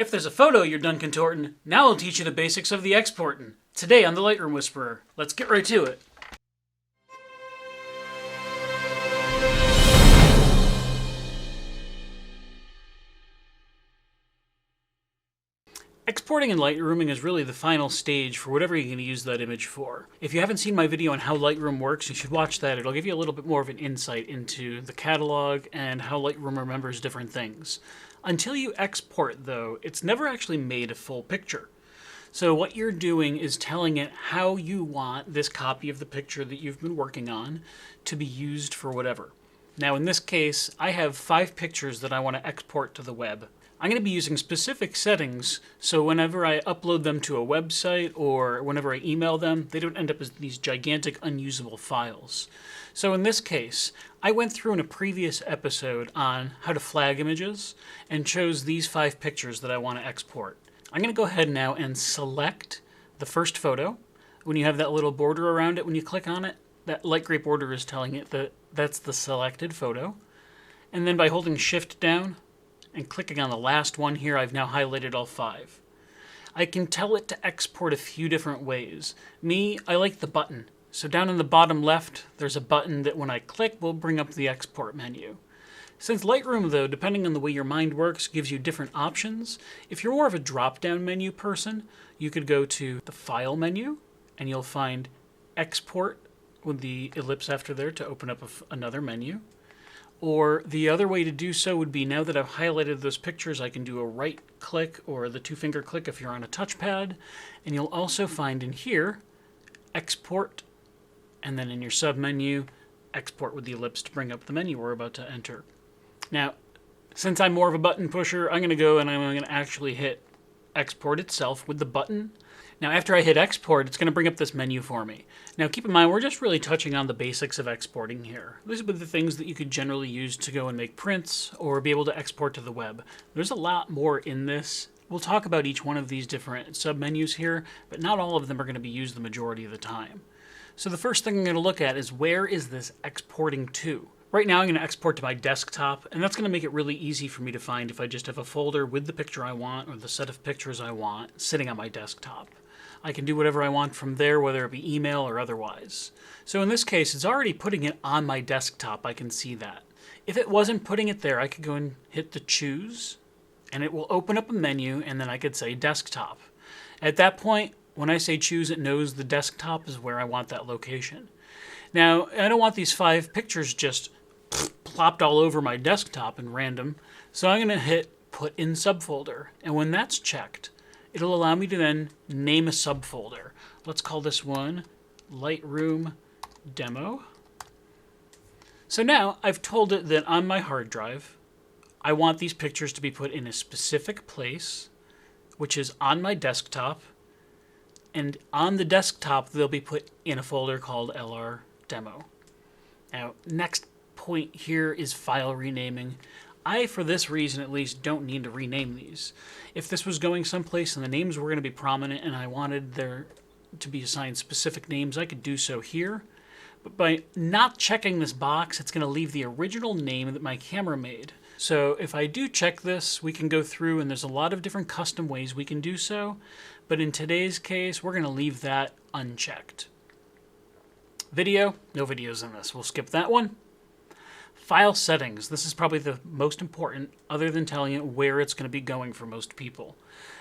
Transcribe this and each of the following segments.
If there's a photo you're done contorting, now I'll teach you the basics of the exporting. Today on the Lightroom Whisperer. Let's get right to it. Exporting and Lightrooming is really the final stage for whatever you're going to use that image for. If you haven't seen my video on how Lightroom works, you should watch that. It'll give you a little bit more of an insight into the catalog and how Lightroom remembers different things. Until you export, though, it's never actually made a full picture. So what you're doing is telling it how you want this copy of the picture that you've been working on to be used for whatever. Now in this case, I have 5 pictures that I want to export to the web. I'm going to be using specific settings, so whenever I upload them to a website or whenever I email them, they don't end up as these gigantic unusable files. So in this case, I went through in a previous episode on how to flag images and chose these 5 pictures that I want to export. I'm going to go ahead now and select the first photo. When you have that little border around it, when you click on it, that light gray border is telling it that that's the selected photo. And then by holding Shift down and clicking on the last one here, I've now highlighted all 5. I can tell it to export a few different ways. I like the button. So down in the bottom left, there's a button that when I click will bring up the export menu. Since Lightroom, though, depending on the way your mind works, gives you different options, if you're more of a drop-down menu person, you could go to the File menu, and you'll find Export with the ellipse after there to open up another menu. Or the other way to do so would be, now that I've highlighted those pictures, I can do a right click or the 2-finger click if you're on a touchpad. And you'll also find in here, Export, and then in your sub-menu, Export with the ellipse to bring up the menu we're about to enter. Now, since I'm more of a button pusher, I'm going to go and I'm going to actually hit Export itself with the button. Now after I hit export, it's going to bring up this menu for me. Now keep in mind, we're just really touching on the basics of exporting here. These are the things that you could generally use to go and make prints or be able to export to the web. There's a lot more in this. We'll talk about each one of these different sub-menus here, but not all of them are going to be used the majority of the time. So the first thing I'm going to look at is, where is this exporting to? Right now I'm going to export to my desktop, and that's going to make it really easy for me to find if I just have a folder with the picture I want or the set of pictures I want sitting on my desktop. I can do whatever I want from there, whether it be email or otherwise. So in this case, it's already putting it on my desktop. I can see that. If it wasn't putting it there, I could go and hit the choose, and it will open up a menu, and then I could say desktop. At that point, when I say choose, it knows the desktop is where I want that location. Now, I don't want these 5 pictures just plopped all over my desktop in random, so I'm going to hit put in subfolder, and when that's checked, it'll allow me to then name a subfolder. Let's call this one Lightroom Demo. So now I've told it that on my hard drive, I want these pictures to be put in a specific place, which is on my desktop. And on the desktop, they'll be put in a folder called LR Demo. Now, next point here is file renaming. I, for this reason at least, don't need to rename these. If this was going someplace and the names were going to be prominent and I wanted there to be assigned specific names, I could do so here. But by not checking this box, it's going to leave the original name that my camera made. So if I do check this, we can go through, and there's a lot of different custom ways we can do so. But in today's case, we're going to leave that unchecked. Video, no videos in this. We'll skip that one. File settings. This is probably the most important, other than telling it where it's going to be going for most people.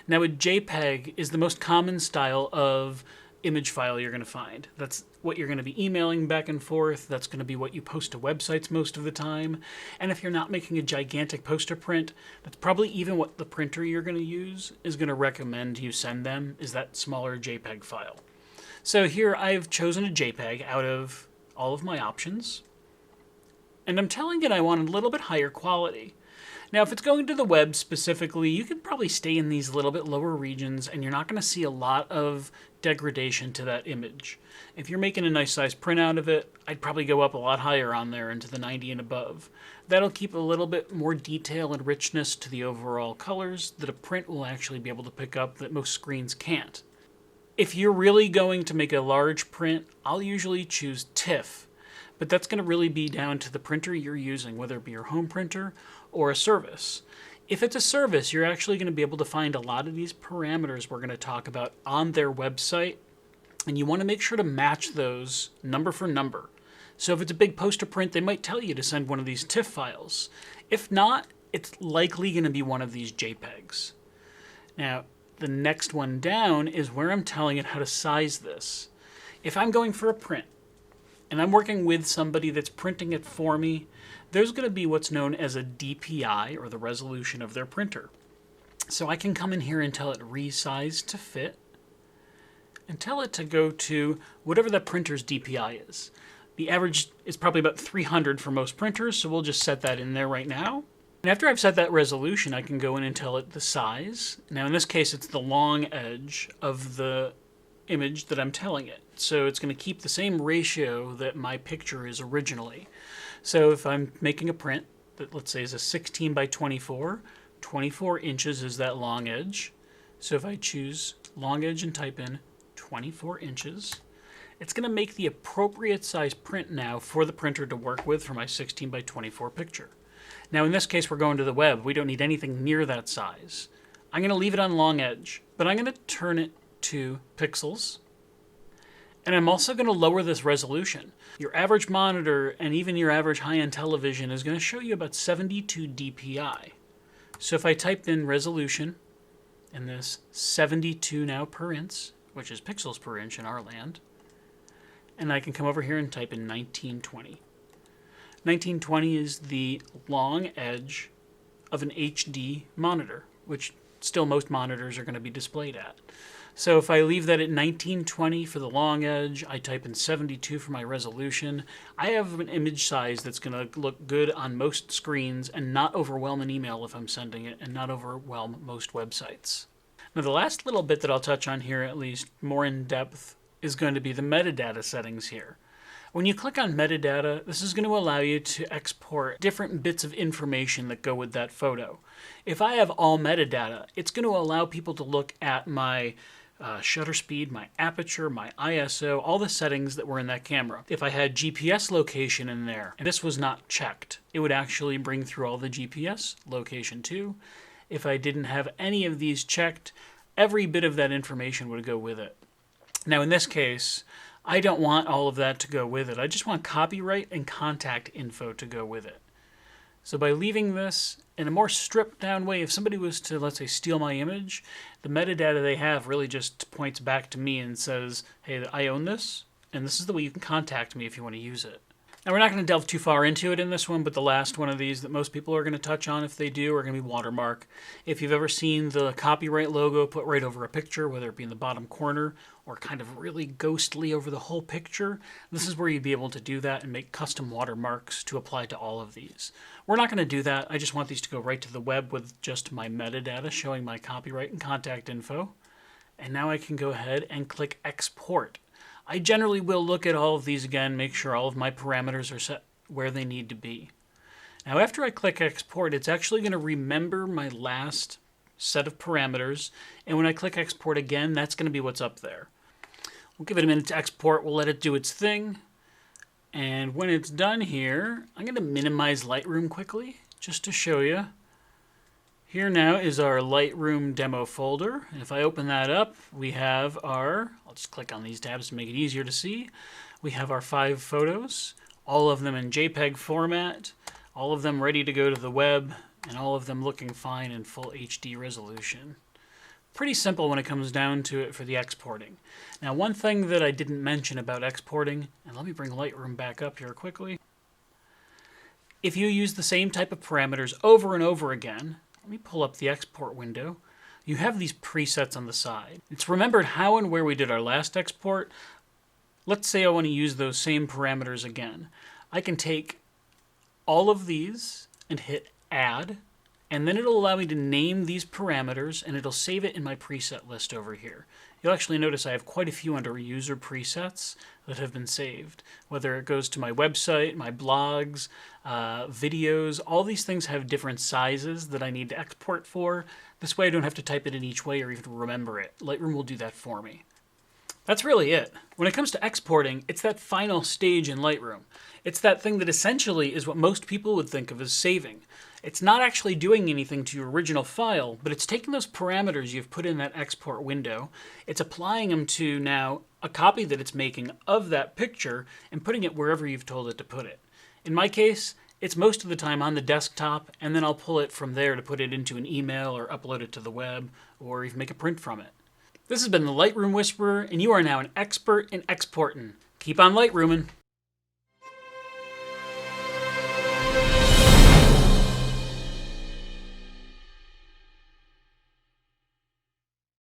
Now, a JPEG is the most common style of image file you're going to find. That's what you're going to be emailing back and forth. That's going to be what you post to websites most of the time. And if you're not making a gigantic poster print, that's probably even what the printer you're going to use is going to recommend you send them, is that smaller JPEG file. So here I've chosen a JPEG out of all of my options. And I'm telling it I want a little bit higher quality. Now, if it's going to the web specifically, you could probably stay in these little bit lower regions and you're not going to see a lot of degradation to that image. If you're making a nice size print out of it, I'd probably go up a lot higher on there into the 90 and above. That'll keep a little bit more detail and richness to the overall colors that a print will actually be able to pick up that most screens can't. If you're really going to make a large print, I'll usually choose TIFF. But that's going to really be down to the printer you're using, whether it be your home printer or a service. If it's a service, you're actually going to be able to find a lot of these parameters we're going to talk about on their website, and you want to make sure to match those number for number. So if it's a big poster print, they might tell you to send one of these TIFF files. If not, it's likely going to be one of these JPEGs. Now, the next one down is where I'm telling it how to size this. If I'm going for a print, and I'm working with somebody that's printing it for me, there's going to be what's known as a DPI, or the resolution of their printer. So I can come in here and tell it resize to fit, and tell it to go to whatever that printer's DPI is. The average is probably about 300 for most printers, so we'll just set that in there right now. And after I've set that resolution, I can go in and tell it the size. Now in this case, it's the long edge of the image that I'm telling it. So it's going to keep the same ratio that my picture is originally. So if I'm making a print that, let's say, is a 16 by 24, 24 inches is that long edge. So if I choose long edge and type in 24 inches, it's going to make the appropriate size print now for the printer to work with for my 16 by 24 picture. Now in this case, we're going to the web. We don't need anything near that size. I'm going to leave it on long edge, but I'm going to turn it to pixels. And I'm also going to lower this resolution. Your average monitor and even your average high-end television is going to show you about 72 dpi. So if I type in resolution, and this 72 now per inch, which is pixels per inch in our land, and I can come over here and type in 1920. 1920 is the long edge of an HD monitor, which still most monitors are going to be displayed at. So if I leave that at 1920 for the long edge, I type in 72 for my resolution, I have an image size that's going to look good on most screens and not overwhelm an email if I'm sending it, and not overwhelm most websites. Now the last little bit that I'll touch on here, at least more in depth, is going to be the metadata settings here. When you click on metadata, this is going to allow you to export different bits of information that go with that photo. If I have all metadata, it's going to allow people to look at my shutter speed, my aperture, my ISO, all the settings that were in that camera. If I had GPS location in there, and this was not checked, it would actually bring through all the GPS location too. If I didn't have any of these checked, every bit of that information would go with it. Now in this case, I don't want all of that to go with it. I just want copyright and contact info to go with it. So by leaving this in a more stripped down way, if somebody was to, let's say, steal my image, the metadata they have really just points back to me and says, hey, I own this, and this is the way you can contact me if you want to use it. Now, we're not going to delve too far into it in this one, but the last one of these that most people are going to touch on, if they do, are going to be Watermark. If you've ever seen the copyright logo put right over a picture, whether it be in the bottom corner or kind of really ghostly over the whole picture, this is where you'd be able to do that and make custom watermarks to apply to all of these. We're not going to do that. I just want these to go right to the web with just my metadata showing my copyright and contact info. And now I can go ahead and click Export. I generally will look at all of these again, make sure all of my parameters are set where they need to be. Now after I click Export, it's actually going to remember my last set of parameters, and when I click Export again, that's going to be what's up there. We'll give it a minute to export, we'll let it do its thing, and when it's done here, I'm going to minimize Lightroom quickly, just to show you. Here now is our Lightroom demo folder. And if I open that up, we have our, I'll just click on these tabs to make it easier to see. We have our 5 photos, all of them in JPEG format, all of them ready to go to the web, and all of them looking fine in full HD resolution. Pretty simple when it comes down to it for the exporting. Now one thing that I didn't mention about exporting, and let me bring Lightroom back up here quickly. If you use the same type of parameters over and over again, let me pull up the export window. You have these presets on the side. It's remembered how and where we did our last export. Let's say I want to use those same parameters again. I can take all of these and hit Add, and then it'll allow me to name these parameters, and it'll save it in my preset list over here. You'll actually notice I have quite a few under user presets that have been saved. Whether it goes to my website, my blogs, videos, all these things have different sizes that I need to export for. This way I don't have to type it in each way or even remember it. Lightroom will do that for me. That's really it. When it comes to exporting, it's that final stage in Lightroom. It's that thing that essentially is what most people would think of as saving. It's not actually doing anything to your original file, but it's taking those parameters you've put in that export window, it's applying them to now a copy that it's making of that picture and putting it wherever you've told it to put it. In my case, it's most of the time on the desktop, and then I'll pull it from there to put it into an email or upload it to the web, or even make a print from it. This has been the Lightroom Whisperer, and you are now an expert in exporting. Keep on Lightrooming.